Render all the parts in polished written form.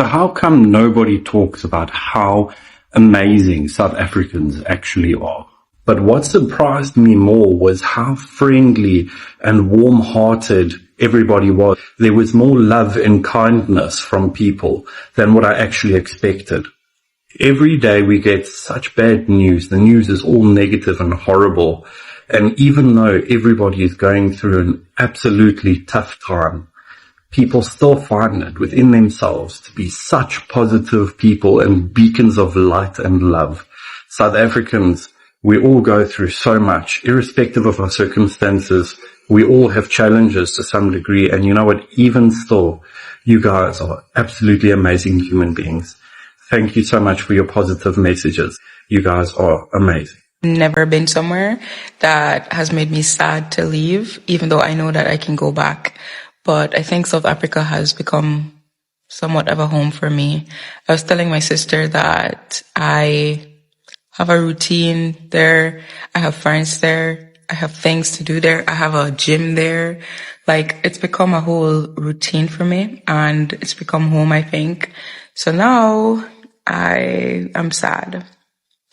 So how come nobody talks about how amazing South Africans actually are? But what surprised me more was how friendly and warm-hearted everybody was. There was more love and kindness from people than what I actually expected. Every day we get such bad news. The news is all negative and horrible. And even though everybody is going through an absolutely tough time, people still find it within themselves to be such positive people and beacons of light and love. South Africans, we all go through so much, irrespective of our circumstances. We all have challenges to some degree. And you know what? Even still, you guys are absolutely amazing human beings. Thank you so much for your positive messages. You guys are amazing. Never been somewhere that has made me sad to leave, even though I know that I can go back. But I think South Africa has become somewhat of a home for me. I was telling my sister that I have a routine there. I have friends there. I have things to do there. I have a gym there. Like, it's become a whole routine for me, and it's become home, I think. So now I am sad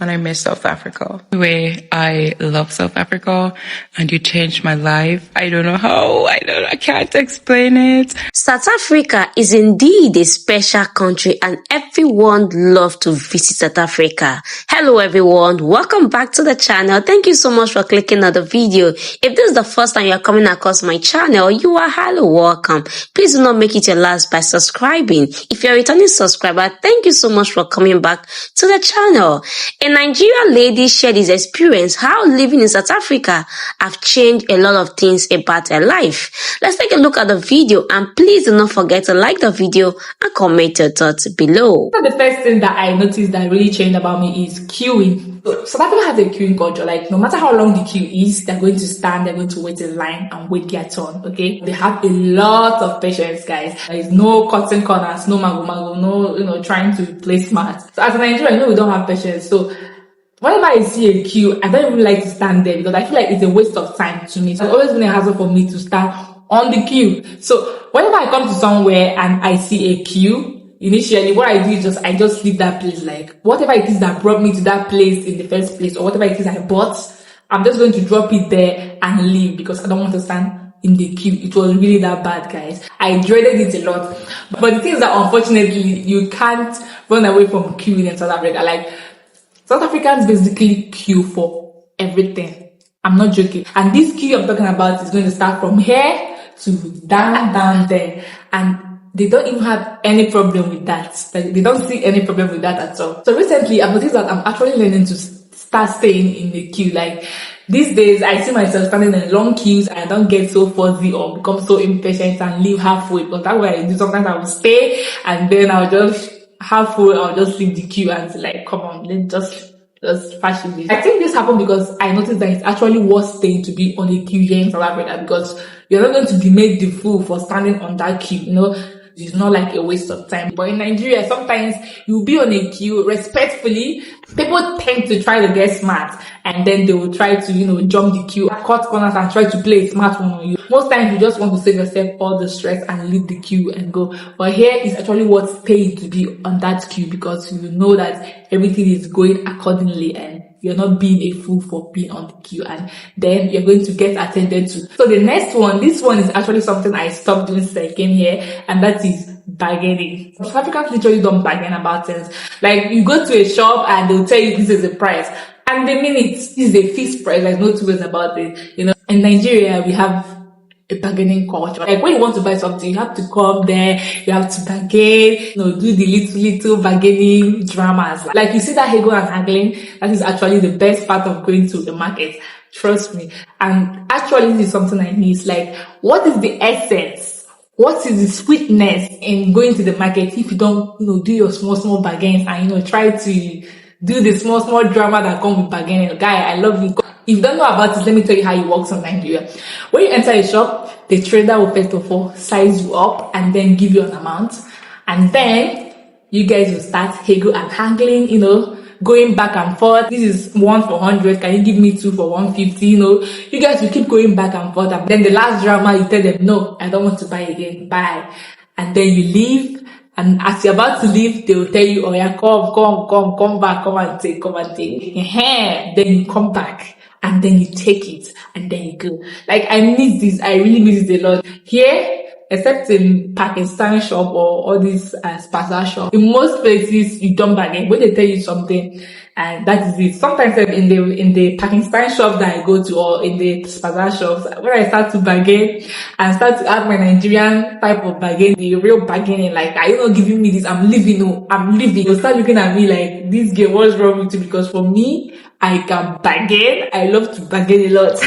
and I miss South Africa. Anyway, I love South Africa and you changed my life. I don't know how. I can't explain it. South Africa is indeed a special country and everyone loves to visit South Africa. Hello everyone, welcome back to the channel. Thank you so much for clicking on the video. If this is the first time you are coming across my channel, you are highly welcome. Please do not make it your last by subscribing. If you're a returning subscriber, thank you so much for coming back to the channel. A Nigerian lady shared his experience how living in South Africa have changed a lot of things about her life. Let's take a look at the video and please do not forget to like the video and comment your thoughts below. The first thing that I noticed that really changed about me is queuing. South Africa has a queuing culture. Like, no matter how long the queue is, they're going to stand, they're going to wait in line and wait their turn, okay? They have a lot of patience, guys. There is no cutting corners, no mago, no, trying to play smart. So as a Nigerian, we don't have patience. So whenever I see a queue, I don't really like to stand there because I feel like it's a waste of time to me. So it's always been a hassle for me to stand on the queue. So whenever I come to somewhere and I see a queue, initially what I do is I just leave that place. Like, whatever it is that brought me to that place in the first place, or whatever it is I bought, I'm just going to drop it there and leave because I don't want to stand in the queue. It was really that bad, guys. I dreaded it a lot. But the thing is that unfortunately, you can't run away from queuing in South Africa. Like, South Africans basically queue for everything. I'm not joking. And this queue I'm talking about is going to start from here to down there. And they don't even have any problem with that. Like, they don't see any problem with that at all. So recently, I've noticed that I'm actually learning to start staying in the queue. Like, these days, I see myself standing in long queues and I don't get so fuzzy or become so impatient and leave halfway. But that way I do. Sometimes I will stay and then I'll just halfway, I'll just leave the queue and say, like, come on, let's just fashion this. I think this happened because I noticed that it's actually worth staying to be on a queue here in South Africa because you're not going to be made the fool for standing on that queue, you know. It's not like a waste of time. But in Nigeria, sometimes you'll be on a queue respectfully. People tend to try to get smart and then they will try to, jump the queue, cut corners and try to play a smart one on you. Most times you just want to save yourself all the stress and leave the queue and go. But here it's actually worth staying to be on that queue because you know that everything is going accordingly and you're not being a fool for being on the queue, and then you're going to get attended to. So the next one, this one is actually something I stopped doing since I came here, and that is bargaining. South Africans literally don't bargain about things. Like, you go to a shop and they'll tell you this is the price, and they mean it. This is a fixed price. There's no two ways about it. In Nigeria, we have a bargaining culture. Like, when you want to buy something, you have to come there, you have to bargain, do the little bargaining dramas. Like, you see that haggle and haggling, that is actually the best part of going to the market. Trust me. And actually, this is something I miss. Like, what is the essence? What is the sweetness in going to the market if you don't, do your small bargains and, try to do the small drama that comes with bargaining? Guy, I love you. If you don't know about it, let me tell you how it works in Nigeria. When you enter a shop, the trader will first of all size you up and then give you an amount. And then you guys will start haggle and haggling, going back and forth. This is 1 for 100. Can you give me 2 for 150? You guys will keep going back and forth. And then the last drama, you tell them, no, I don't want to buy again. Bye. And then you leave. And as you're about to leave, they will tell you, oh yeah, come back, come and take. Then you come back and then you take it and then you go. Like, I miss this. I really miss it a lot. Here, except in Pakistan shop or all these bazaar shop, in most places you don't bargain. When they tell you something, and that is it. Sometimes in the Pakistan shop that I go to, or in the bazaar shops, when I start to bargain and start to add my Nigerian type of bargain, the real bargaining, like, are you not giving me this? I'm leaving. No, I'm leaving. You'll start looking at me like, this girl, what's wrong with you? Because for me, I can bargain. I love to bargain a lot.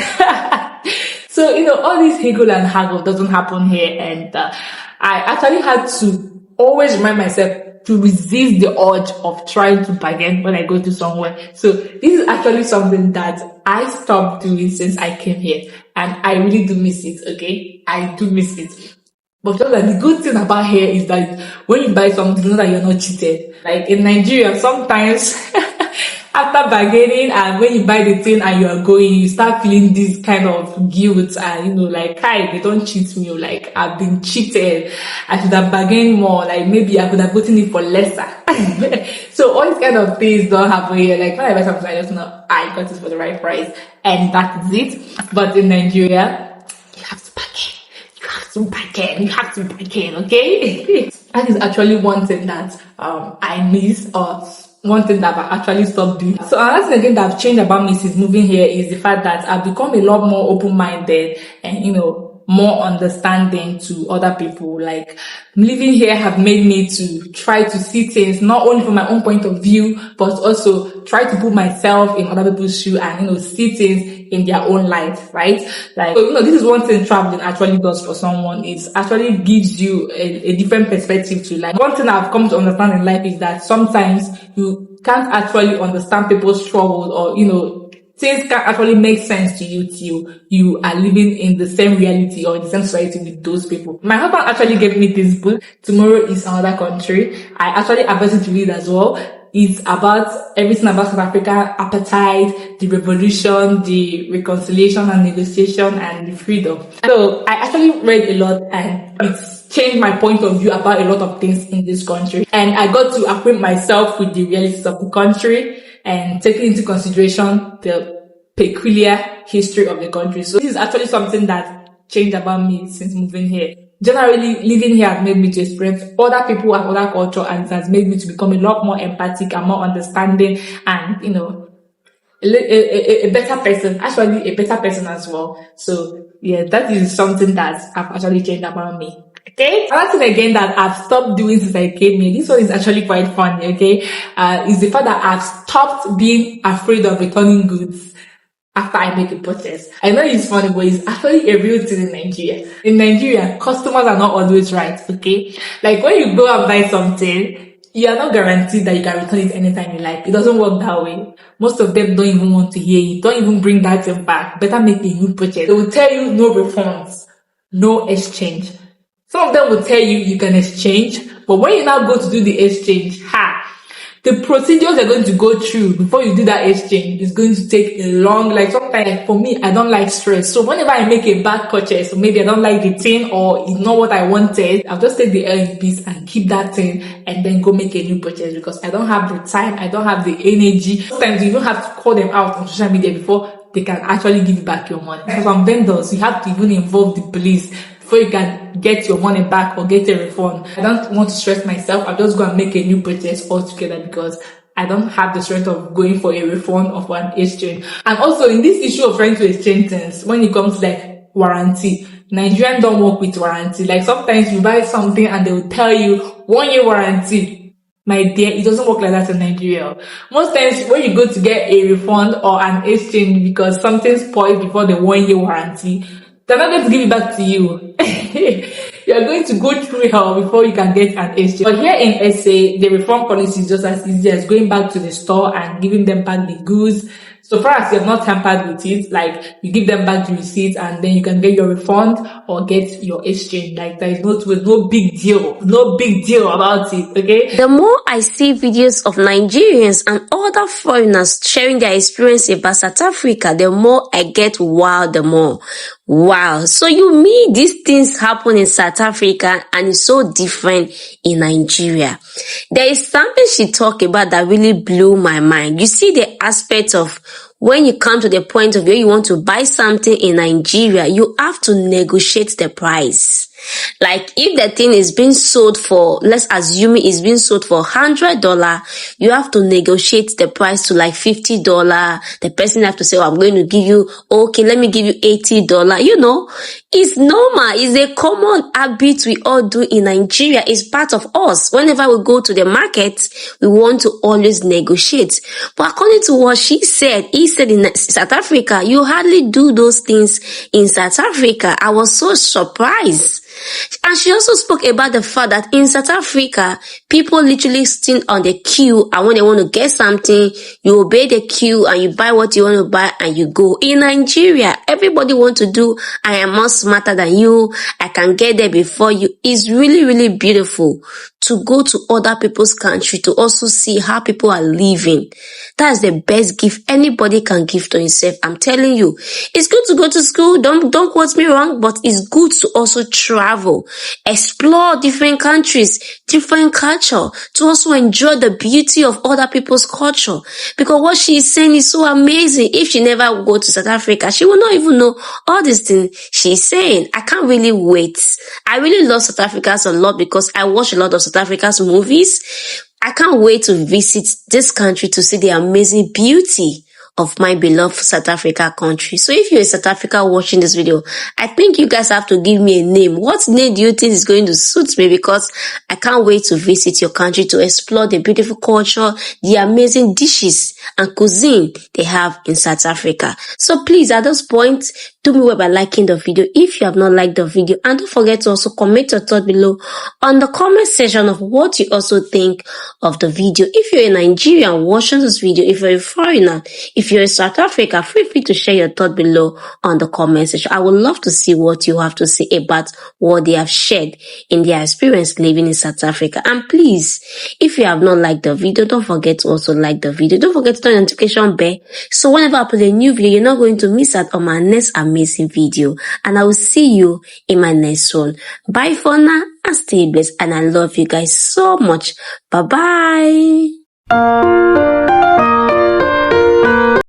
So, all this haggle and haggle doesn't happen here. And I actually had to always remind myself to resist the urge of trying to bargain when I go to somewhere. So this is actually something that I stopped doing since I came here. And I really do miss it, okay? I do miss it. But just like the good thing about here is that when you buy something, you know that you're not cheated. Like in Nigeria, sometimes after bargaining and when you buy the thing and you are going, you start feeling this kind of guilt and, like, hi, they don't cheat me. Like, I've been cheated. I should have bargained more. Like, maybe I could have gotten it for lesser. So all these kind of things don't happen here. Like, when I buy something, I just know I got it for the right price. And that is it. But in Nigeria, you have to bargain. You have to bargain, okay? That is actually one thing that I miss, or one thing that I've actually stopped doing. So another thing again that I've changed about me since moving here is the fact that I've become a lot more open-minded and, more understanding to other people. Like, living here have made me to try to see things not only from my own point of view, but also try to put myself in other people's shoes and, see things in their own life, right? Like, so, this is one thing traveling actually does for someone. It actually gives you a different perspective to life. One thing I've come to understand in life is that sometimes you can't actually understand people's struggles, or, things can't actually make sense to you till you are living in the same reality or in the same society with those people. My husband actually gave me this book, Tomorrow is Another Country. I actually advise you to read as well. It's about everything about South Africa: appetite, the revolution, the reconciliation and negotiation, and the freedom. So I actually read a lot, and it's changed my point of view about a lot of things in this country. And I got to acquaint myself with the realities of the country and taking into consideration the peculiar history of the country. So this is actually something that changed about me since moving here. Generally, living here has made me to experience other people and other culture, and it has made me to become a lot more empathic and more understanding and, a better person, actually a better person as well. So yeah, that is something that I've actually changed about me. Okay. Another thing again that I've stopped doing since I came here, this one is actually quite funny, okay, is the fact that I've stopped being afraid of returning goods after I make a purchase. I know it's funny, but it's actually a real thing in Nigeria. In Nigeria, customers are not always right, okay? Like, when you go and buy something, you are not guaranteed that you can return it anytime you like. It doesn't work that way. Most of them don't even want to hear you. Don't even bring that thing back. Better make a new purchase. They will tell you no refunds, no exchange. Some of them will tell you you can exchange, but when you now go to do the exchange, the procedures you're going to go through before you do that exchange is going to take a long, like, sometimes, like, for me, I don't like stress. So whenever I make a bad purchase, or maybe I don't like the thing, or it's not what I wanted, I'll just take the LBs and keep that thing and then go make a new purchase, because I don't have the time, I don't have the energy. Sometimes you even have to call them out on social media before they can actually give you back your money. For some vendors, you have to even involve the police before you can get your money back or get a refund. I don't want to stress myself. I'll just go and make a new purchase altogether, because I don't have the strength of going for a refund or for an exchange. And also, in this issue of trying to exchange things, when it comes to like warranty, Nigerians don't work with warranty. Like, sometimes you buy something and they will tell you 1 year warranty. My dear, it doesn't work like that in Nigeria. Most times when you go to get a refund or an exchange because something spoiled before the 1 year warranty, they're not going to give it back to you. You're going to go through hell before you can get an exchange. But here in SA, the refund policy is just as easy as going back to the store and giving them back the goods. So far as you have not tampered with it, like you give them back the receipt and then you can get your refund or get your exchange. Like there is no big deal. No big deal about it, okay? The more I see videos of Nigerians and other foreigners sharing their experience about South Africa, the more I get wow, the more. Wow. So you mean these things happen in South Africa and it's so different in Nigeria. There is something she talked about that really blew my mind. You see the aspect of when you come to the point of where you want to buy something in Nigeria, you have to negotiate the price. Like if the thing is being sold for, let's assume it's being sold for $100, you have to negotiate the price to like $50. The person have to say, oh, I'm going to give you, okay, let me give you $80. You know, it's normal. It's a common habit we all do in Nigeria. It's part of us. Whenever we go to the market, we want to always negotiate. But according to what he said in South Africa, you hardly do those things in South Africa. I was so surprised. And she also spoke about the fact that in South Africa, people literally stand on the queue, and when they want to get something, you obey the queue and you buy what you want to buy and you go. In Nigeria, everybody want to do, I am more smarter than you, I can get there before you. It's really, really beautiful to go to other people's country to also see how people are living. That's the best gift anybody can give to himself. I'm telling you, it's good to go to school. Don't quote me wrong, but it's good to also travel, explore different countries, different culture, to also enjoy the beauty of other people's culture. Because what she is saying is so amazing. If she never go to South Africa, she will not even know all these things she's saying. I can't really wait. I really love South Africa a lot because I watch a lot of South Africa's movies. I can't wait to visit this country to see the amazing beauty of my beloved South Africa country. So if you're in South Africa watching this video, I think you guys have to give me a name. What name do you think is going to suit me? Because I can't wait to visit your country to explore the beautiful culture, the amazing dishes and cuisine they have in South Africa. So please, at this point, do me well by liking the video if you have not liked the video, and don't forget to also comment your thought below on the comment section of what you also think of the video. If you're a Nigerian watching this video, if you're a foreigner, if you're in South Africa, feel free to share your thought below on the comment section. I would love to see what you have to say about what they have shared in their experience living in South Africa. And please, if you have not liked the video, don't forget to also like the video. Don't forget to turn the notification bell so whenever I put a new video, you're not going to miss out on my next amazing video. And I will see you in my next one. Bye for now and stay blessed. And I love you guys so much. Bye bye.